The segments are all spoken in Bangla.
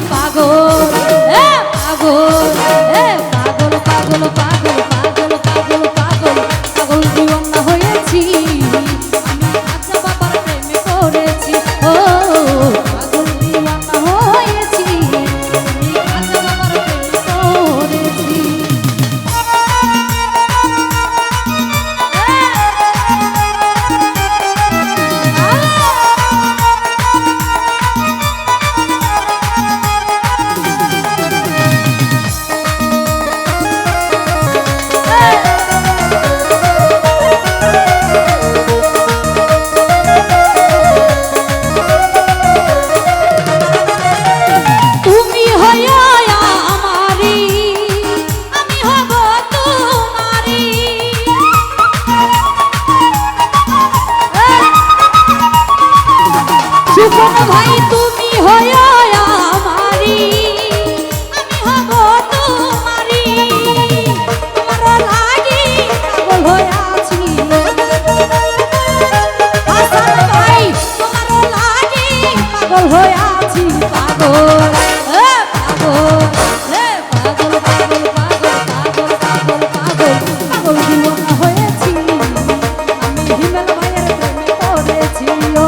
পাগল পাগল পাগল পাগল পাগল পাগল পাগল পাগল পাগল দিওয়ানা হয়েছি আমি আচ্ছা বাবার প্রেমে পড়েছি ও পাগল দিওয়ানা হয়েছি আমি আচ্ছা বাবার প্রেমে পড়েছি ভাই তুমি হয় আমারি আমি হব তোমারি তোমার লাগি পাগল হয়ে আছি হাসান ভাই তোমার লাগি পাগল হয়ে আছি পাগল পাগল পাগল পাগল পাগল পাগল পাগল দিওয়ানা হয়েছি আমি হিমেল ভাইয়ের প্রেমে পড়েছি ও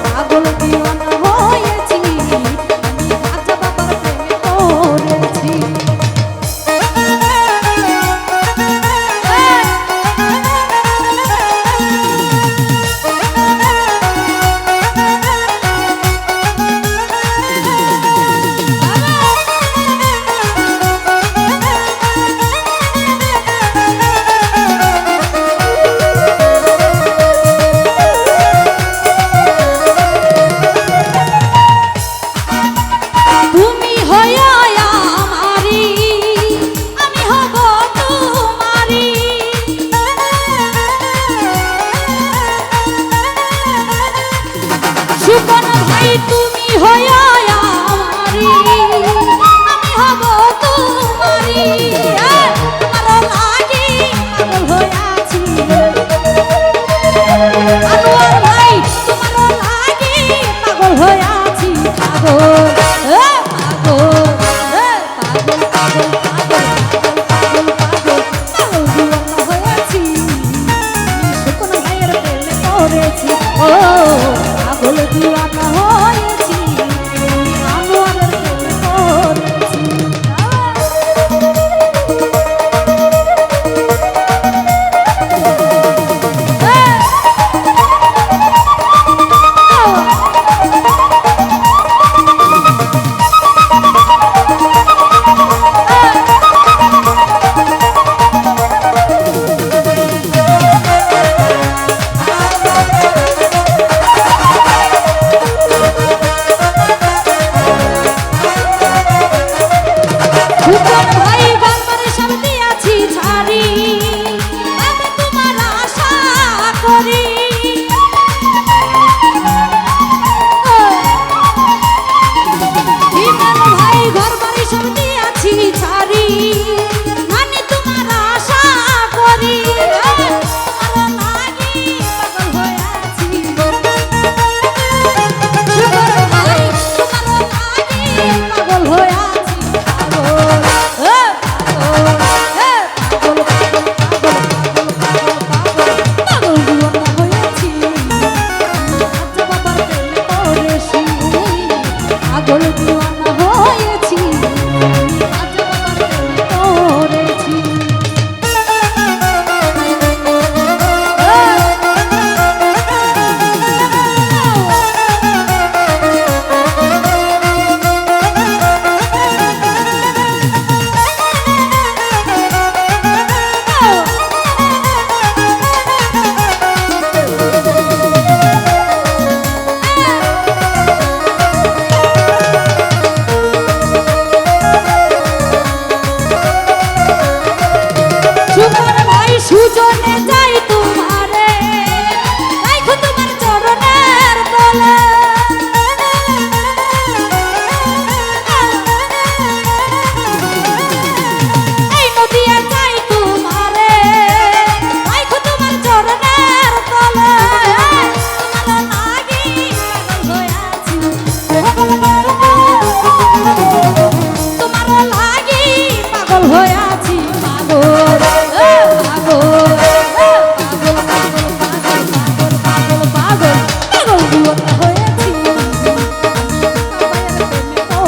পাগল দিওয়ানা হয়েছি আমি আচ্ছা বাবার প্রেমে পড়েছি তুমি হয় আমারি আমি হব তোমারি সুপন ভাই তুমি হয় আমারি আমি হব তোমারি তোমার লাগি পাগল হয়ে আছি আনোয়ার ভাই তোমার লাগি পাগল হয়ে আছি পাগল পাগল দিওয়ানা হয়েছি আনোয়ারের প্রেমে পড়েছি ভাই বারবার সামনে আছি ছাড়ি আমি তোমার আশা করি ভাই ঘর বাড়ি সামনে আছি ছাড়ি আমি তোমার আশা করি তোমার লাগি পাগল হয়ে আছি ভাই তোমার লাগি পাগল হয়ে আছি পাগল দিওয়ানা হয়েছি আচ্ছা বাবার প্রেমে পড়েছি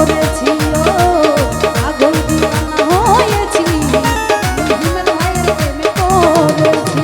করেছিল পাগল দিওয়ানা হয়েছি হিমেল ভাইয়ের প্রেমে পড়েছি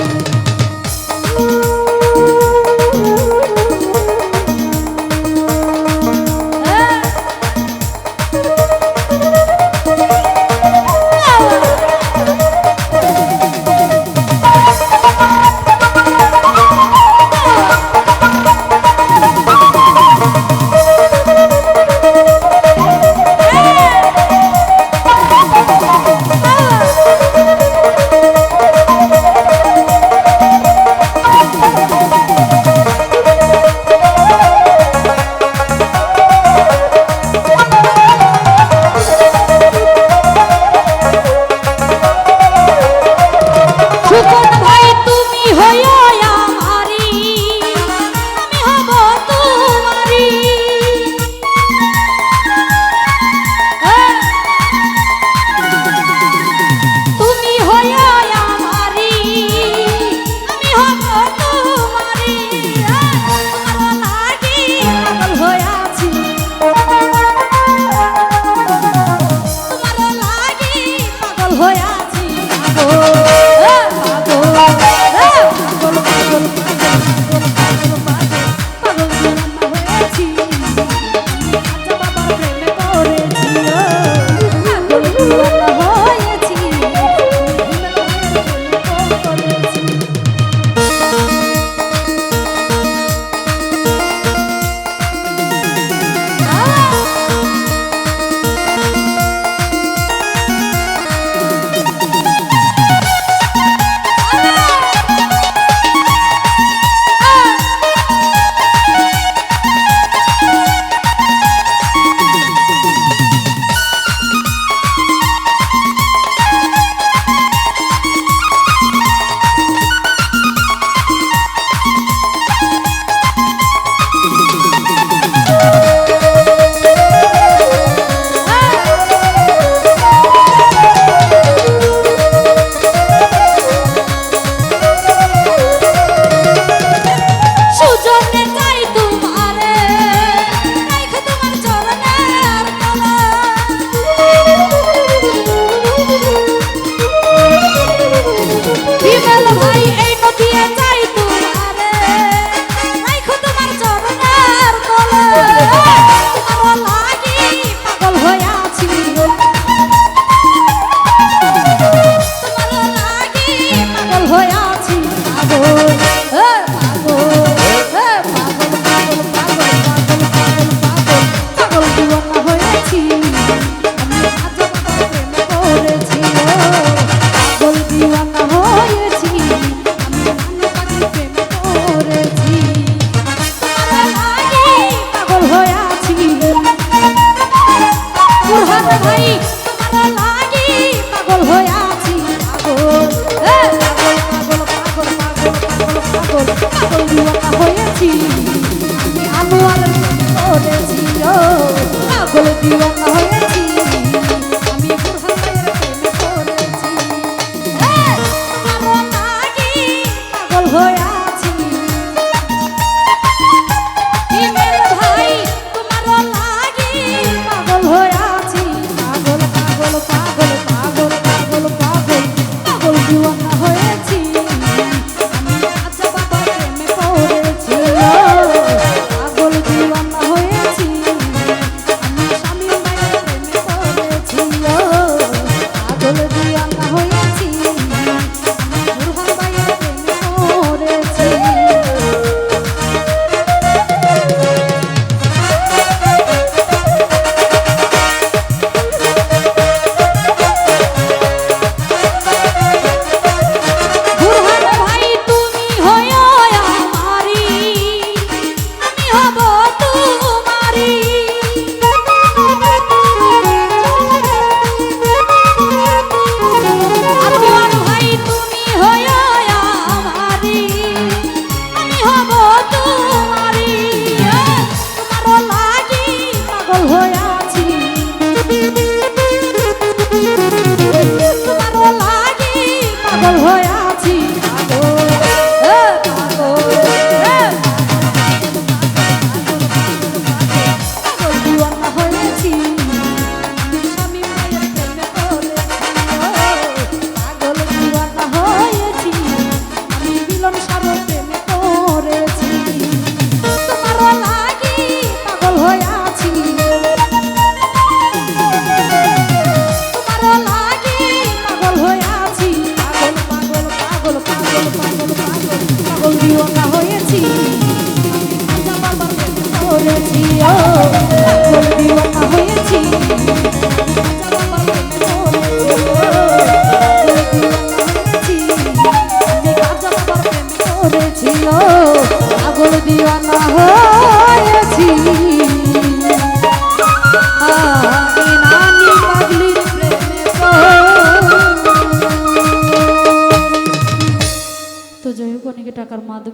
যাই হোক অনেকে টাকার মাধ্যমে